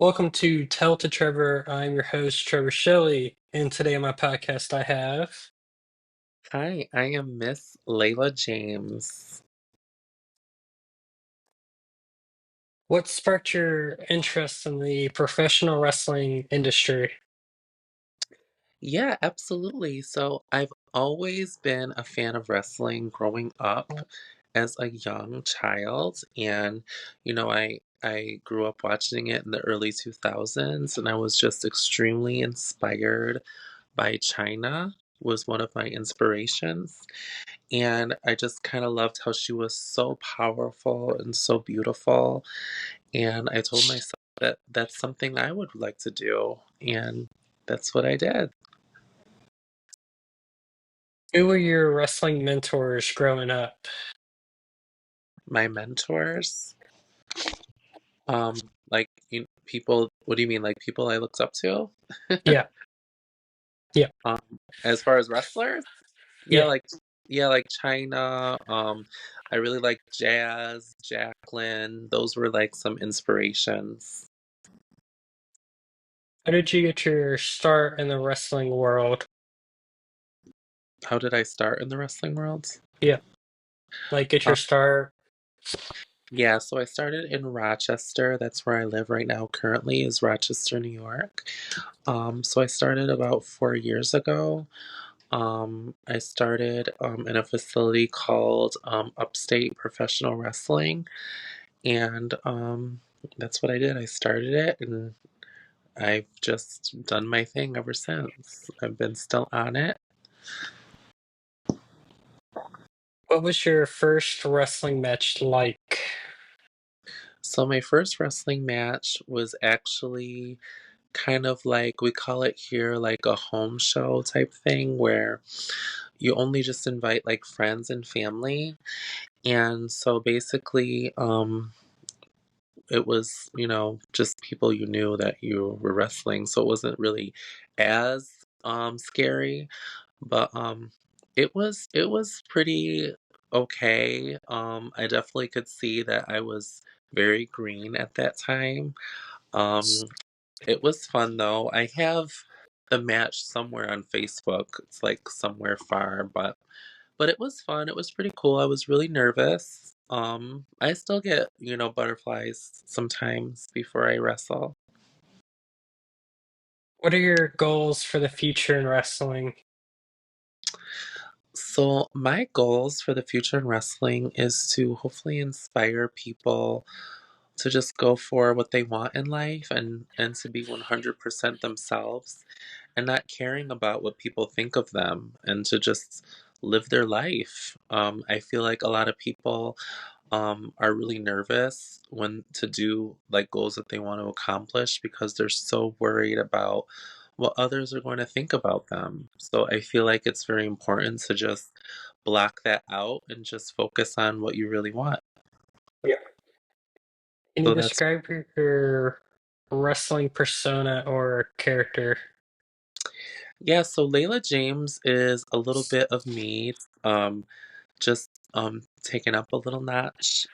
Welcome to Tell to Trevor. I'm your host, Trevor Shelley, and today on my podcast I have. Hi, I am Miss Layla James. What sparked your interest in the professional wrestling industry? Yeah, absolutely. So I've always been a fan of wrestling growing up as a young child. And, I grew up watching it in the early 2000s, and I was just extremely inspired by China was one of my inspirations. And I just kind of loved how she was so powerful and so beautiful. And I told myself that that's something I would like to do. And that's what I did. Who were your wrestling mentors growing up? My mentors, um, people, what do you mean? Like people I looked up to? Yeah, yeah, Um, as far as wrestlers? Yeah, yeah. like, yeah, like China. I really like Jazz, Jacqueline. Those were like some inspirations. How did you get your start in the wrestling world? How did I start in the wrestling world? Yeah, like get your start. Yeah, so I started in Rochester. That's where I live right now currently, is Rochester, New York. So I started about 4 years ago. I started in a facility called Upstate Professional Wrestling, and that's what I did. I started it, and I've just done my thing ever since. I've been still on it. What was your first wrestling match like? So my first wrestling match was actually kind of like we call it here like a home show type thing where you only just invite like friends and family. And so basically, it was, just people you knew that you were wrestling. So it wasn't really as scary, but it was pretty okay. I definitely could see that I was very green at that time. Um, it was fun though. I have the match somewhere on Facebook. It's like somewhere far, but it was fun. It was pretty cool. I was really nervous. I still get, butterflies sometimes before I wrestle. What are your goals for the future in wrestling? So my goals for the future in wrestling is to hopefully inspire people to just go for what they want in life and to be 100% themselves and not caring about what people think of them and to just live their life. I feel like a lot of people are really nervous when to do like goals that they want to accomplish because they're so worried about what others are going to think about them. So I feel like it's very important to just block that out and just focus on what you really want. Yeah. Can you So that's describe your wrestling persona or character? Yeah, so Layla James is a little bit of me, just taken up a little notch.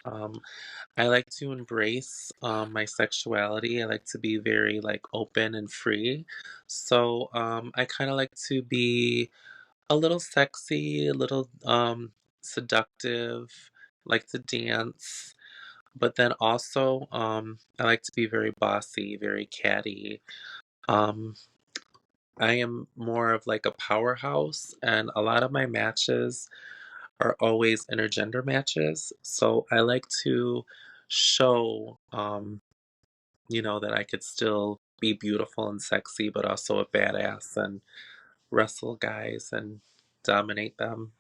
I like to embrace my sexuality. I like to be very like open and free. So I kind of like to be a little sexy, a little seductive, like to dance, but then also I like to be very bossy, very catty. Um, I am more of like a powerhouse, and a lot of my matches are always intergender matches. So I like to show, that I could still be beautiful and sexy, but also a badass and wrestle guys and dominate them.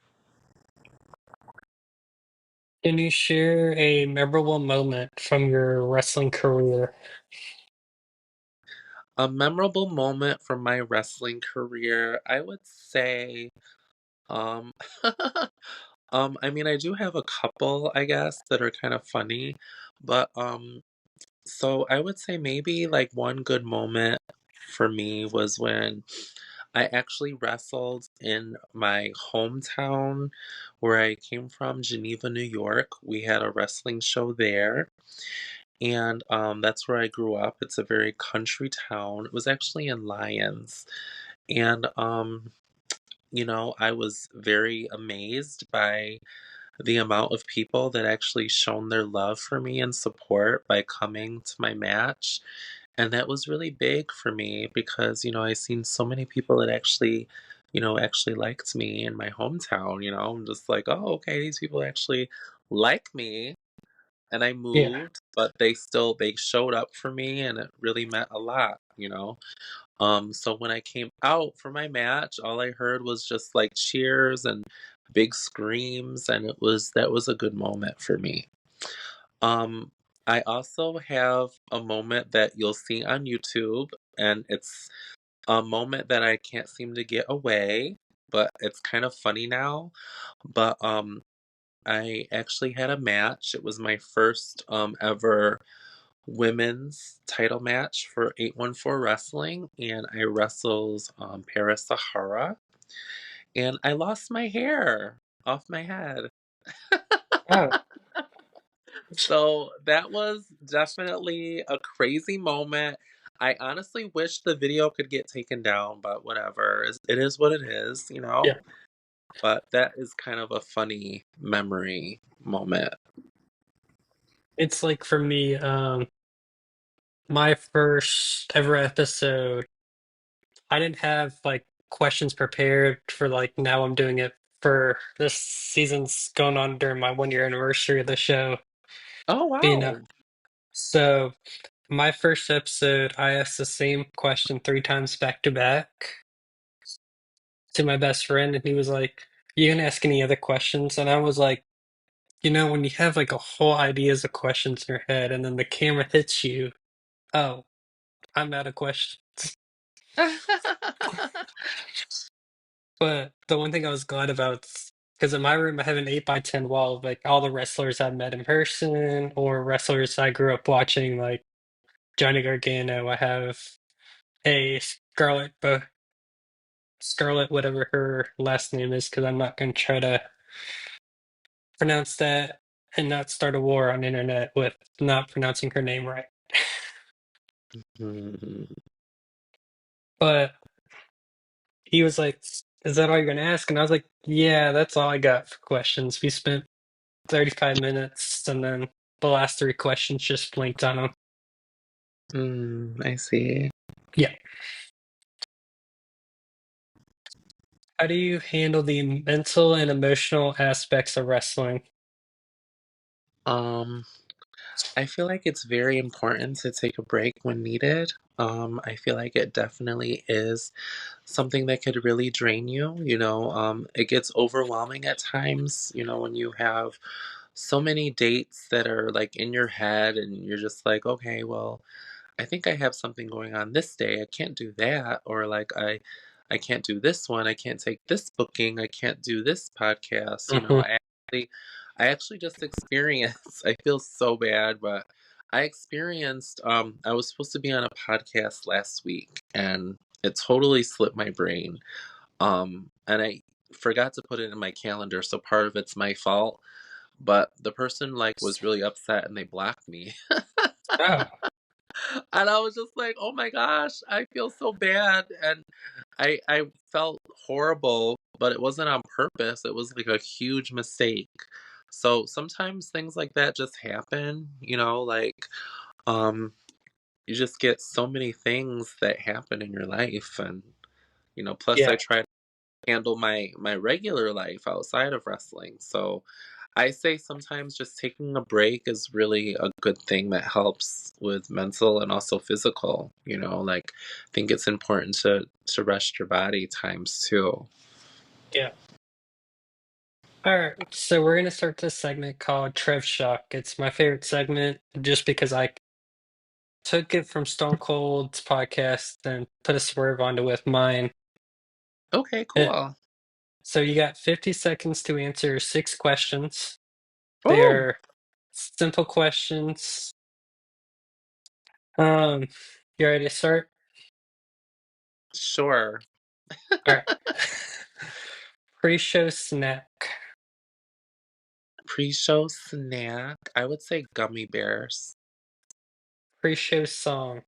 Can you share a memorable moment from your wrestling career? A memorable moment from my wrestling career, I would say, um, I mean, I do have a couple, I guess, that are kind of funny, but so I would say maybe like one good moment for me was when I actually wrestled in my hometown where I came from, Geneva, New York. We had a wrestling show there, and that's where I grew up. It's a very country town. It was actually in Lyons, and I was very amazed by the amount of people that actually shown their love for me and support by coming to my match. And that was really big for me because, I seen so many people that actually liked me in my hometown. I'm just like, oh, okay, these people actually like me. And I Yeah. moved, but they showed up for me and it really meant a lot. So when I came out for my match, all I heard was just like cheers and big screams, and that was a good moment for me. Um, I also have a moment that you'll see on YouTube, and it's a moment that I can't seem to get away, but it's kind of funny now. But I actually had a match. It was my first ever women's title match for 814 Wrestling, and I wrestled Paris Sahara, and I lost my hair off my head. Oh, So that was definitely a crazy moment. I honestly wish the video could get taken down, but whatever. It is what it is. yeah. But that is kind of a funny memory moment. It's like for me, my first ever episode, I didn't have like questions prepared for like now I'm doing it for this season's going on during my 1 year anniversary of the show Oh, being up. wow. So my first episode, I asked the same question 3 times back to back to my best friend, and he was like, "You gonna ask any other questions?" And I was like, when you have like a whole ideas of questions in your head, and then the camera hits you, oh, I'm out of questions. But the one thing I was glad about, because in my room I have an 8x10 wall of like all the wrestlers I've met in person or wrestlers I grew up watching, like Johnny Gargano. I have a Scarlett, whatever her last name is, because I'm not going to try to pronounce that and not start a war on the internet with not pronouncing her name right. Mhm. But he was like, "Is that all you're going to ask?" And I was like, "Yeah, that's all I got for questions." We spent 35 minutes, and then the last 3 questions just blinked on them. I see. Yeah. How do you handle the mental and emotional aspects of wrestling? Um, I feel like it's very important to take a break when needed. I feel like it definitely is something that could really drain you. It gets overwhelming at times, when you have so many dates that are like in your head and you're just like, okay, well, I think I have something going on this day. I can't do that. Or like I can't do this one. I can't take this booking. I can't do this podcast. Hmm. Actually I actually just experienced I feel so bad, but I experienced I was supposed to be on a podcast last week and it totally slipped my brain. And I forgot to put it in my calendar, so part of it's my fault. But the person like was really upset and they blocked me. Oh, And I was just like, "Oh my gosh, I feel so bad." And I felt horrible, but it wasn't on purpose. It was like a huge mistake. So sometimes things like that just happen, like um you just get so many things that happen in your life, and plus I yeah, try to handle my regular life outside of wrestling. So I say sometimes just taking a break is really a good thing that helps with mental and also physical. Like I think it's important to rest your body times too. yeah. All right, so we're gonna start this segment called Trev Shock. It's my favorite segment just because I took it from Stone Cold's podcast and put a swerve onto with mine. Okay, Eh, cool. So you got 50 seconds to answer 6 questions. Oh, They're simple questions. Um, you ready to start? sure. All right. Pre-show snack. Pre-show snack, I would say gummy bears. pre-show song.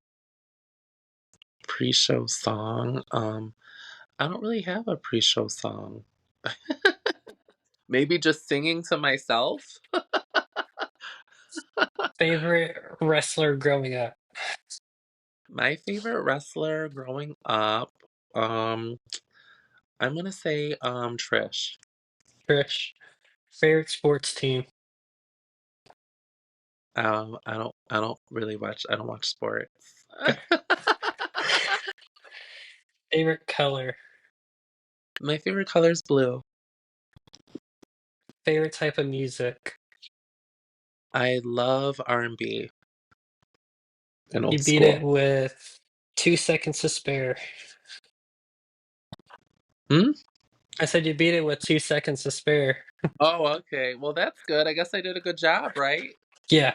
Pre-show song. I don't really have a pre-show song. Maybe just singing to myself. Favorite wrestler growing up. My favorite wrestler growing up, um, I'm gonna say Trish. Trish. Favorite sports team. I don't watch sports. Okay. Favorite color. My favorite color is blue. Favorite type of music. I love R&B and B and You old beat it school. with 2 seconds to spare. Hmm? I said you beat it with 2 seconds to spare. Oh, okay. Well, that's good. I guess I did a good job, right? Yeah.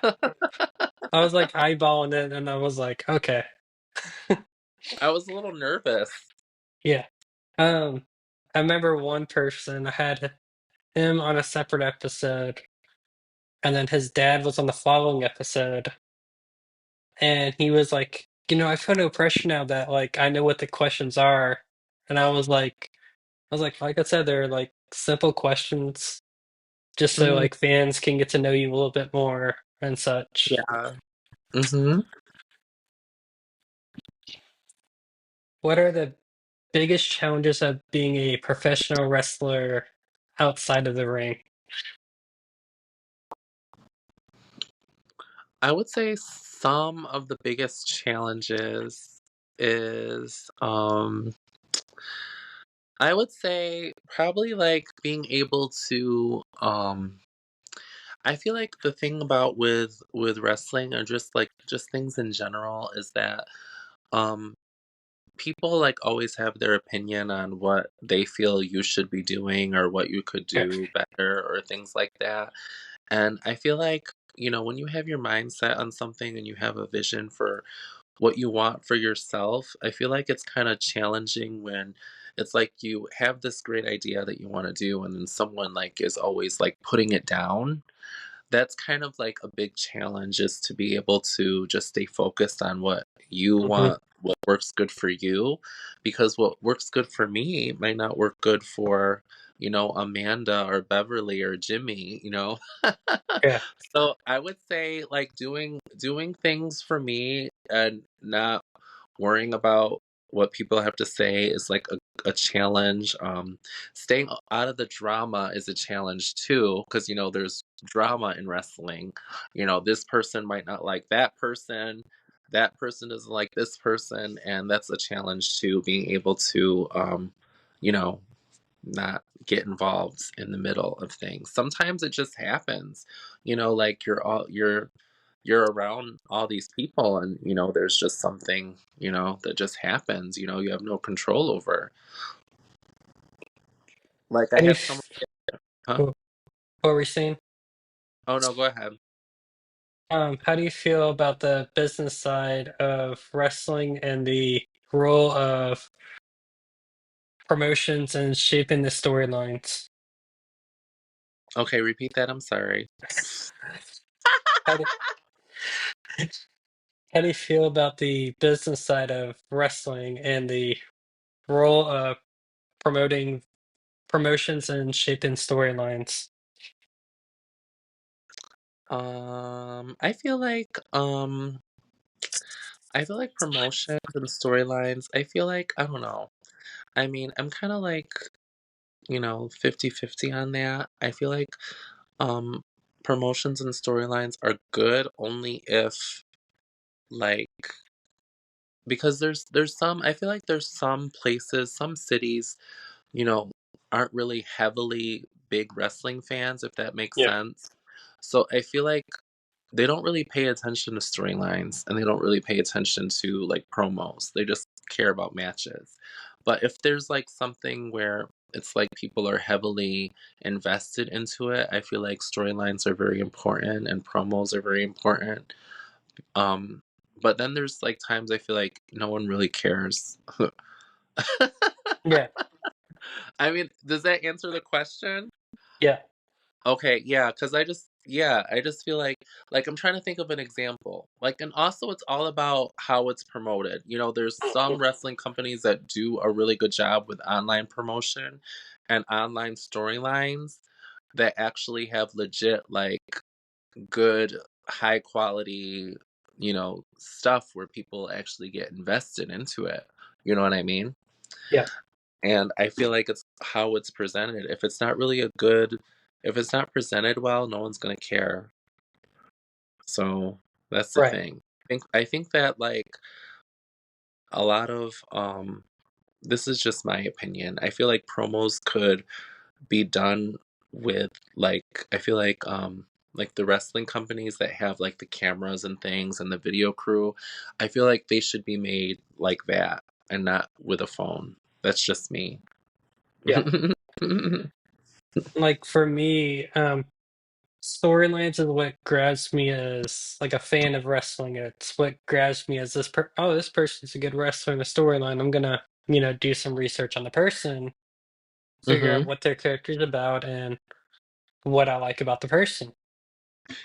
I was like eyeballing it and I was like, okay. I was a little nervous. Yeah. Um, I remember one person, I had him on a separate episode, and then his dad was on the following episode, and he was like, I feel no pressure now that like I know what the questions are. And like I said, they're like simple questions, just so Mm, like fans can get to know you a little bit more and such. yeah. Mm-hmm. What are the biggest challenges of being a professional wrestler outside of the ring? I would say some of the biggest challenges is I would say probably like being able to I feel like the thing about with wrestling or just things in general is that um people like always have their opinion on what they feel you should be doing or what you could Yeah. do better or things like that. And I feel like, when you have your mindset on something and you have a vision for what you want for yourself, I feel like it's kind of challenging when it's like you have this great idea that you want to do and then someone like is always like putting it down. That's kind of like a big challenge is to be able to just stay focused on what you Mhm. want, what works good for you, because what works good for me might not work good for, Amanda or Beverly or Jimmy. Yeah. So I would say like doing things for me and not worrying about what people have to say is like a challenge. Staying out of the drama is a challenge too, because there's drama in wrestling. This person might not like that person doesn't like this person, and that's a challenge too, being able to you know, not get involved in the middle of things. Sometimes it just happens. Like you're around all these people and there's just something, that just happens, you have no control over. Like I How do you had someone. f- Huh? what were we saying? Oh no, go ahead. How do you feel about the business side of wrestling and the role of promotions and shaping the storylines? Okay, repeat that, I'm sorry. How do, how do you feel about the business side of wrestling and the role of promoting promotions and shaping storylines? I feel like promotions and storylines, I feel like, I don't know, I mean, I'm kind of like 50-50 on that. I feel like um promotions and storylines are good only if like because there's some I feel like there's some places, some cities, you know, aren't really heavily big wrestling fans, if that makes Yeah. sense. So I feel like they don't really pay attention to storylines and they don't really pay attention to like promos. They just care about matches. But if there's like something where it's like people are heavily invested into it, I feel like storylines are very important and promos are very important. Um, but then there's like times I feel like no one really cares. Yeah. I mean, does that answer the question? Yeah. Okay, yeah, because I just Yeah, I just feel like I'm trying to think of an example. Like, and also it's all about how it's promoted. You know, there's some wrestling companies that do a really good job with online promotion and online storylines that actually have legit like good high quality, stuff where people actually get invested into it. You know what I mean? Yeah, And I feel like it's how it's presented. If it's not presented well, no one's gonna care. So that's the right. thing. I think that like a lot of this is just my opinion. I feel like promos could be done with I feel like the wrestling companies that have like the cameras and things and the video crew, I feel like they should be made like that and not with a phone. That's just me. Yeah. Like for me, storylines is what grabs me as like a fan of wrestling. It's what grabs me as this person's a good wrestler in the storyline. I'm gonna, do some research on the person, figure out Mhm. what their character's about and what I like about the person.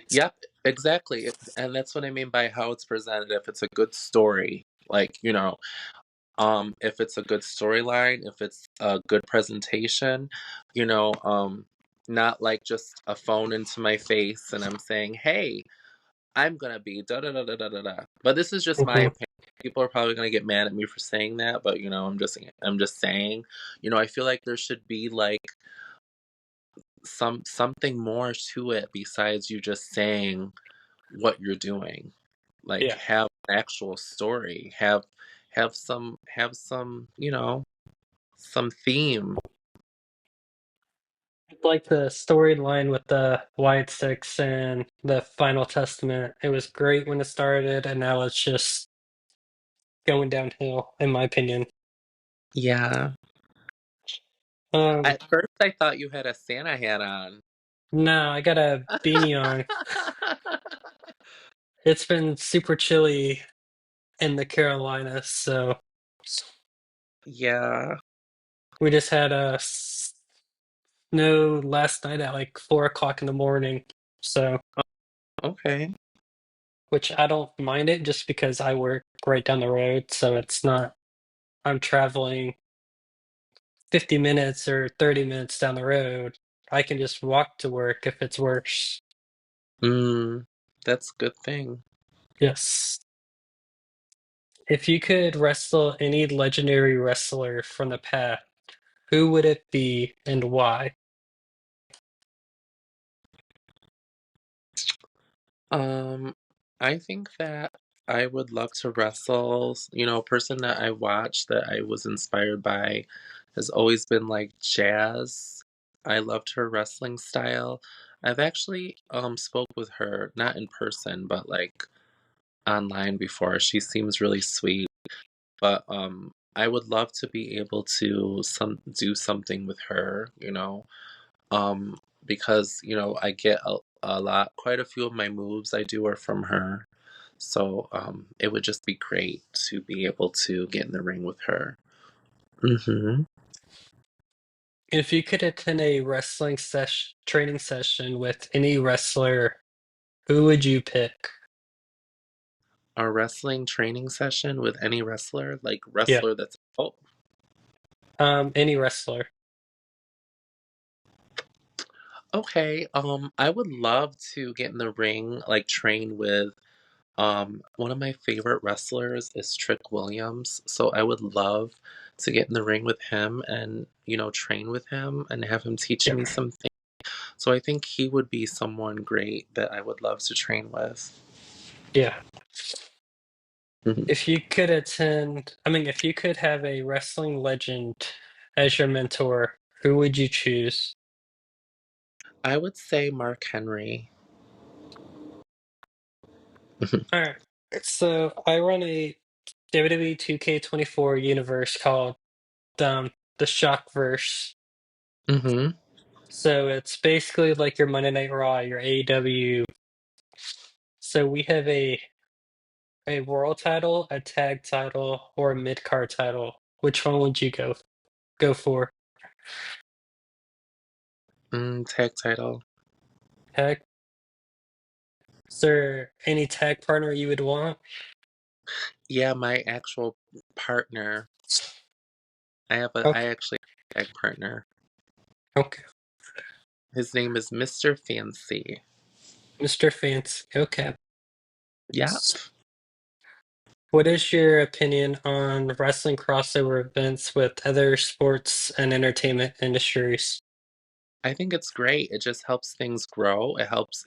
Yep, exactly. And that's what I mean by how it's presented. If it's a good story, if it's a good storyline, if it's a good presentation, you know, um, not like just a phone into my face and I'm saying, "Hey, I'm gonna be da da da da da da da." But this is just my Mhm. opinion. People are probably gonna get mad at me for saying that, but I'm just saying, I feel like there should be like something more to it besides you just saying what you're doing. Like Yeah. have an actual story. Have some, some theme. Like the storyline with the White Six and the Final Testament. It was great when it started, and now it's just going downhill, in my opinion. Yeah. Um, At first I thought you had a Santa hat on. no, I got a beanie on. It's been super chilly in the Carolinas, so Yeah. we just had a snow last night at like 4 o'clock in the morning. So, Okay. which I don't mind it just because I work right down the road, so it's not I'm traveling 50 minutes or 30 minutes down the road. I can just walk to work if it's worse. Mm, that's a good thing. Yes. If you could wrestle any legendary wrestler from the past, who would it be and why? Um, I think that I would love to wrestle. A person that I watched that I was inspired by has always been like Jazz. I loved her wrestling style. I've actually spoke with her, not in person, but like online before. She seems really sweet, but I would love to be able to some do something with her, um, because I get a lot, quite a few of my moves I do are from her. So it would just be great to be able to get in the ring with her. Hmm. If you could attend a training session with any wrestler, who would you pick? A wrestling training session with any wrestler, like Yeah, wrestler that's oh, any wrestler. okay. I would love to get in the ring, like train with one of my favorite wrestlers is Trick Williams. So I would love to get in the ring with him and, train with him and have him teach Yeah, me something. So I think he would be someone great that I would love to train with. yeah. Mhm. If you could have a wrestling legend as your mentor, who would you choose? I would say Mark Henry. All right. So I run a WWE 2K24 universe called the Shockverse. Hmm. So it's basically like your Monday Night Raw, your AEW. So we have a world title, a tag title, or a mid card title. Which one would you go for? Tag title. Tag? Is there any tag partner you would want? Yeah, my actual partner. I Okay, actually have a tag partner. okay. His name is Mr. Fancy. Mr. Fancy. Okay. Yep. What is your opinion on wrestling crossover events with other sports and entertainment industries? I think it's great. It just helps things grow. It helps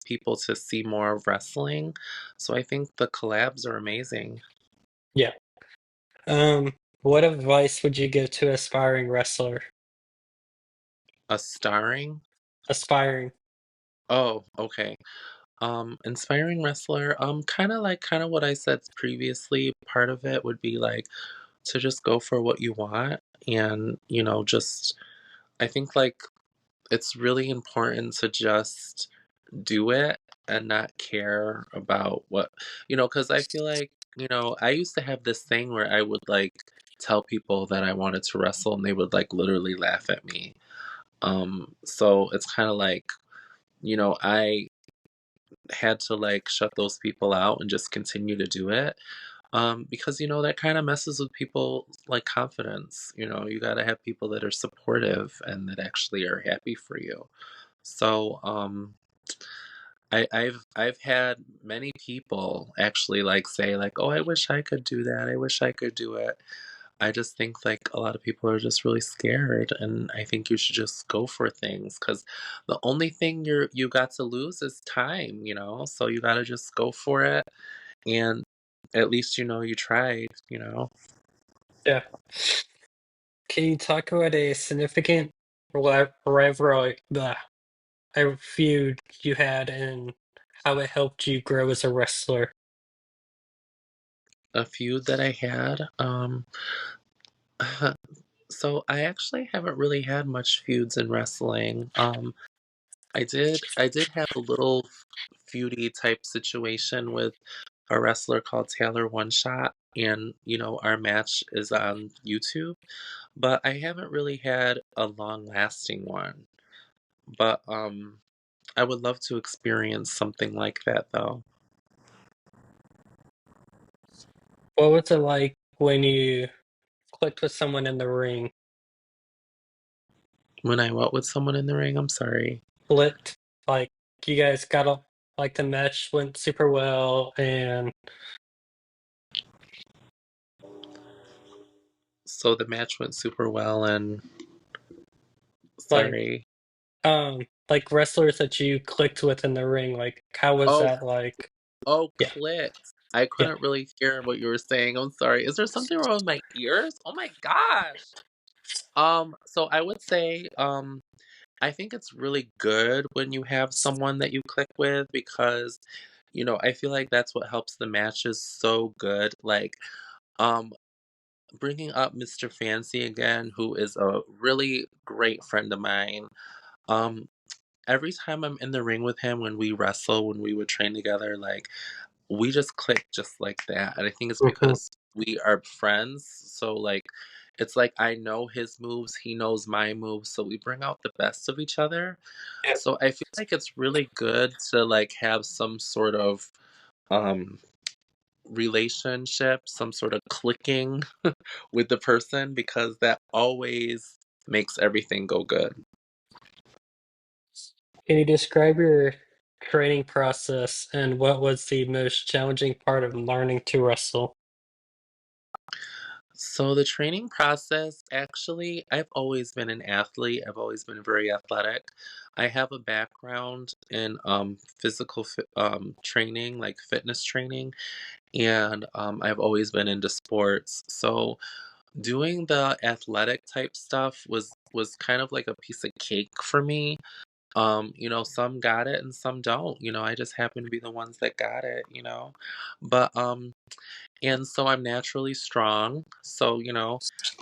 people to see more of wrestling. So I think the collabs are amazing. Yeah. What advice would you give to aspiring wrestler? A starring? Aspiring. Oh, okay. Inspiring wrestler, kind of what I said previously. Part of it would be like to just go for what you want and, just I think like it's really important to just do it and not care about because I feel like, I used to have this thing where I would like tell people that I wanted to wrestle and they would like literally laugh at me. So it's kind of like, I had to like shut those people out and just continue to do it. Because that kind of messes with people like confidence. You got to have people that are supportive and that actually are happy for you. So, I've had many people actually like say like, "Oh, I wish I could do that. I wish I could do it." I just think like a lot of people are just really scared, and I think you should just go for things because the only thing you got to lose is time. So you got to just go for it, and at least you tried. Yeah. Can you talk about a significant rivalry, a feud you had and how it helped you grow as a wrestler? A feud that I had. So I actually haven't really had much feuds in wrestling. I did have a little feudy type situation with a wrestler called Taylor One Shot, and our match is on YouTube, but I haven't really had a long lasting one. But I would love to experience something like that though. What was it like when you clicked with someone in the ring? When I went with someone in the ring, I'm sorry. Clicked, like you guys got a like the match went super well and So the match went super well and like sorry. like wrestlers that you clicked with in the ring, like how was Oh, that like? oh, Yeah, clicks. I yeah. couldn't really hear what you were saying. I'm sorry. Is there something wrong with my ears? Oh my gosh. So I would say, I think it's really good when you have someone that you click with because, I feel like that's what helps the matches so good. Like, um, bringing up Mr. Fancy again, who is a really great friend of mine. Um, every time I'm in the ring with him when we wrestle, when we would train together, like we just click just like that. And I think it's Mhm. because we are friends. So like it's like I know his moves, he knows my moves, so we bring out the best of each other. Yeah. So I feel like it's really good to like have some sort of um relationship, some sort of clicking with the person because that always makes everything go good. Can you describe your training process and what was the most challenging part of learning to wrestle? So the training process, actually, I've always been an athlete. I've always been very athletic. I have a background in training, like fitness training, and I've always been into sports. So doing the athletic type stuff was kind of like a piece of cake for me. Some got it and some don't. I just happen to be the ones that got it. But and so I'm naturally strong. So,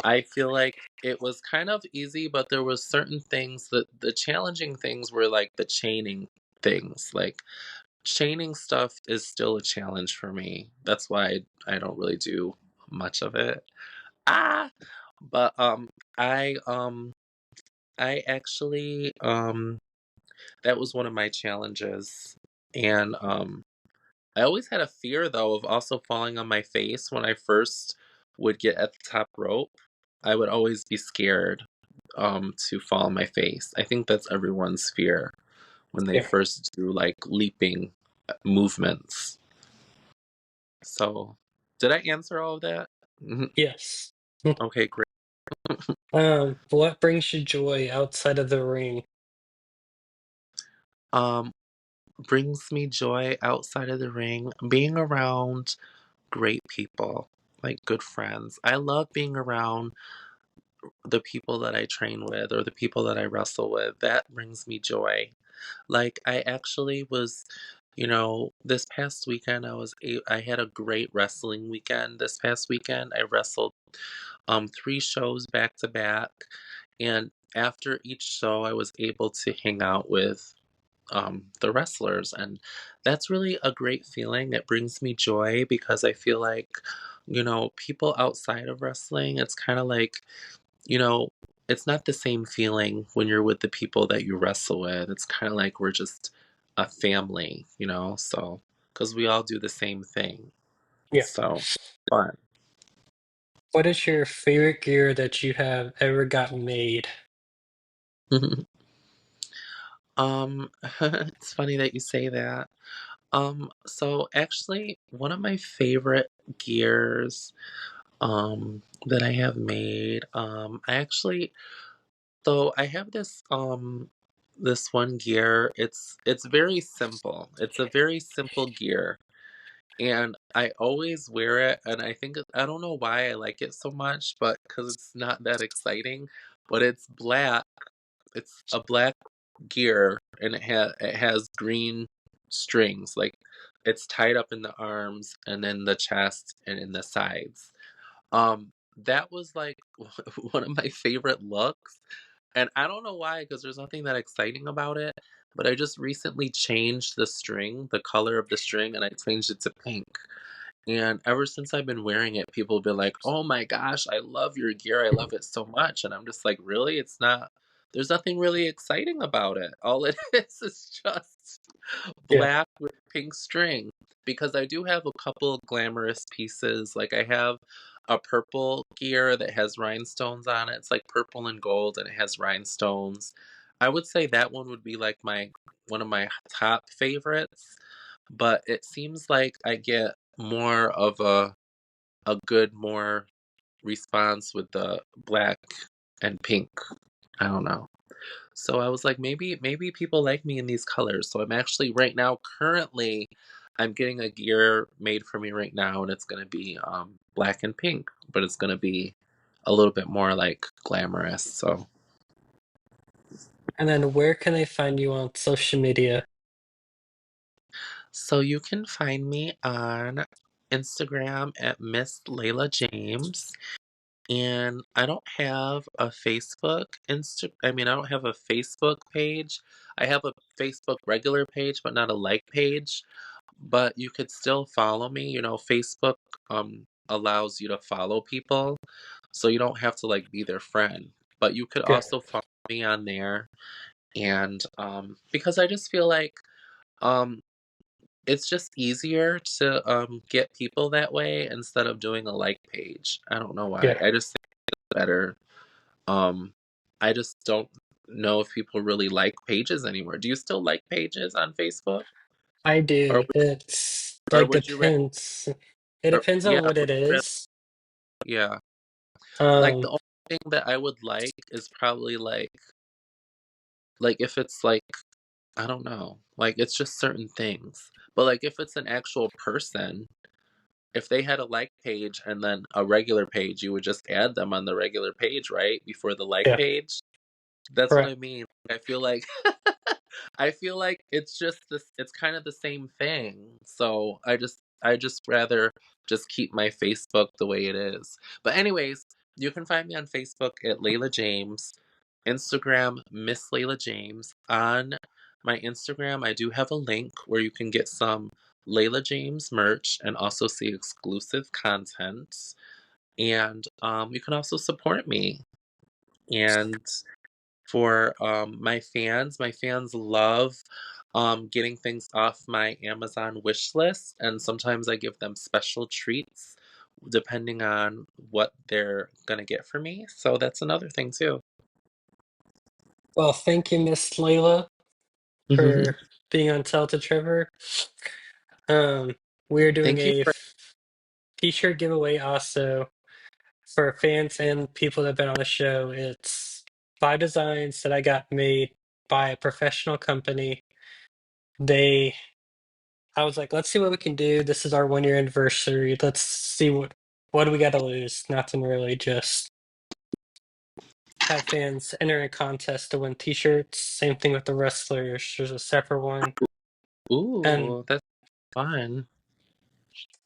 I feel like it was kind of easy, but there was certain things that the challenging things were like the chaining things. Like chaining stuff is still a challenge for me. That's why I don't really do much of it. Ah, but I I actually that was one of my challenges. And I always had a fear though of also falling on my face when I first would get at the top rope. I would always be scared to fall on my face. I think that's everyone's fear when they Yeah. first do like leaping movements. So, did I answer all of that? Mhm. Yes. Okay, great. What brings you joy outside of the ring? Um, Brings me joy outside of the ring, being around great people, like good friends. I love being around the people that I train with or the people that I wrestle with. That brings me joy. Like I actually was, this past weekend I had a great wrestling weekend. This past weekend I wrestled 3 shows back to back, and after each show I was able to hang out with the wrestlers, and that's really a great feeling. It brings me joy because I feel like, people outside of wrestling, it's kind of like, you know, it's not the same feeling when you're with the people that you wrestle with. It's kind of like we're just a family, so because we all do the same thing. Yeah. So fun. What is your favorite gear that you have ever gotten made? It's funny that you say that. So actually, one of my favorite gears, that I have made, I actually, so I have this one gear. It's very simple. It's a very simple gear, and I always wear it. And I don't know why I like it so much, but because it's not that exciting. But it's black. It's a black gear, and it has green strings. Like it's tied up in the arms, and then the chest, and in the sides. That was like one of my favorite looks, and I don't know why, because there's nothing that exciting about it, but I just recently changed the color of the string, and I changed it to pink. And ever since I've been wearing it, people have been like, "Oh my gosh, I love your gear. I love it so much." And I'm just like, "Really? There's nothing really exciting about it. All it is just Yeah. black with pink string." Because I do have a couple glamorous pieces. Like I have a purple gear that has rhinestones on it. It's like purple and gold, and it has rhinestones. I would say that one would be like my one of my top favorites, but it seems like I get more of a good more response with the black and pink. I don't know. So I was like, maybe people like me in these colors. So I'm actually right now currently I'm getting a gear made for me right now, and it's gonna be black and pink, but it's gonna be a little bit more like glamorous. And then where can I find you on social media? So you can find me on Instagram at Miss Layla James. And I don't have a I don't have a Facebook page. I have a Facebook regular page, but not a like page. But you could still follow me. Facebook allows you to follow people, so you don't have to like be their friend. But you could Yeah. also follow me on there, and because I just feel like um it's just easier to get people that way instead of doing a like page. I don't know why. Yeah. I just think it's better. um, I just don't know if people really like pages anymore. Do you still like pages on Facebook? I Or do. It's or like would you rather depends. It or depends yeah, on what would it you rather, is. yeah. Like the Um, only thing that I would like is probably like if it's like I don't know, like it's just certain things. But like if it's an actual person, if they had a like page and then a regular page, you would just add them on the regular page, right? Before the like yeah, page. That's what I correct. mean. I feel like I feel like it's just this it's kind of the same thing. So I just rather just keep my Facebook the way it is. But anyways, you can find me on Facebook at Layla James, Instagram Miss Layla James. On my Instagram, I do have a link where you can get some Layla James merch and also see exclusive content. And you can also support me. And for my fans love. getting things off my Amazon wish list, and sometimes I give them special treats depending on what they're gonna get for me. So that's another thing too. Well, thank you, Miss Layla, for being on Tell to Trevor. We're doing Thank you a for t-shirt giveaway also for fans and people that have been on the show. It's 5 designs that I got made by a professional company. They, I was like, let's see what we can do. This is our 1 year anniversary. Let's see what do we got to lose? Nothing really. Just have fans enter a contest to win t-shirts. Same thing with the wrestlers. There's a separate one. And ooh, that's fun.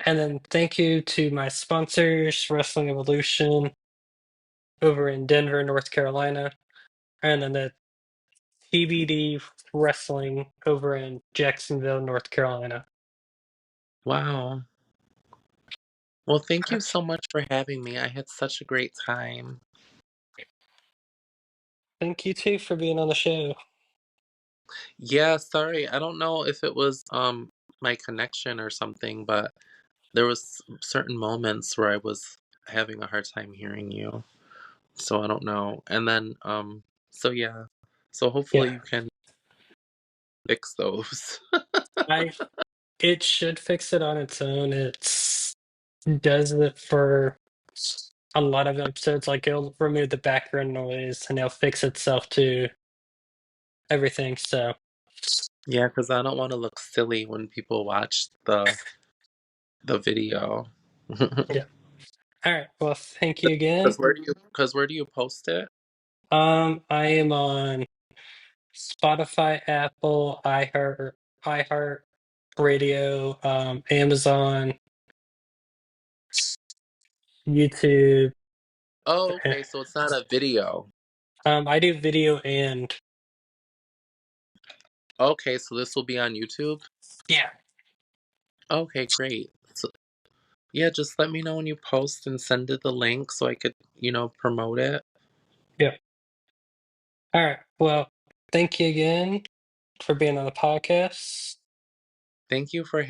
and then thank you to my sponsors, Wrestling Evolution over in Denver, North Carolina, and then the TBD Wrestling over in Jacksonville, North Carolina. Wow. Well, thank you so much for having me. I had such a great time. Thank you too for being on the show. Yeah, sorry. I don't know if it was my connection or something, but there was certain moments where I was having a hard time hearing you. So I don't know. And then so yeah. So hopefully Yeah, you can fix those. I it should fix it on its own. It's does it for a lot of episodes. Like it'll remove the background noise and it'll fix itself to everything. So Yeah, because I don't want to look silly when people watch the video. yeah. All right. Well, thank you again. Because where do you post it? I am on Spotify, Apple, iHeart Radio, Amazon, YouTube. Oh, eh, okay, so it's not a video. I do video and Okay, so this will be on YouTube? yeah, Okay, great. So, yeah, just let me know when you post and send it the link so I could, promote it. yeah. All right. Well, thank you again for being on the podcast. Thank you for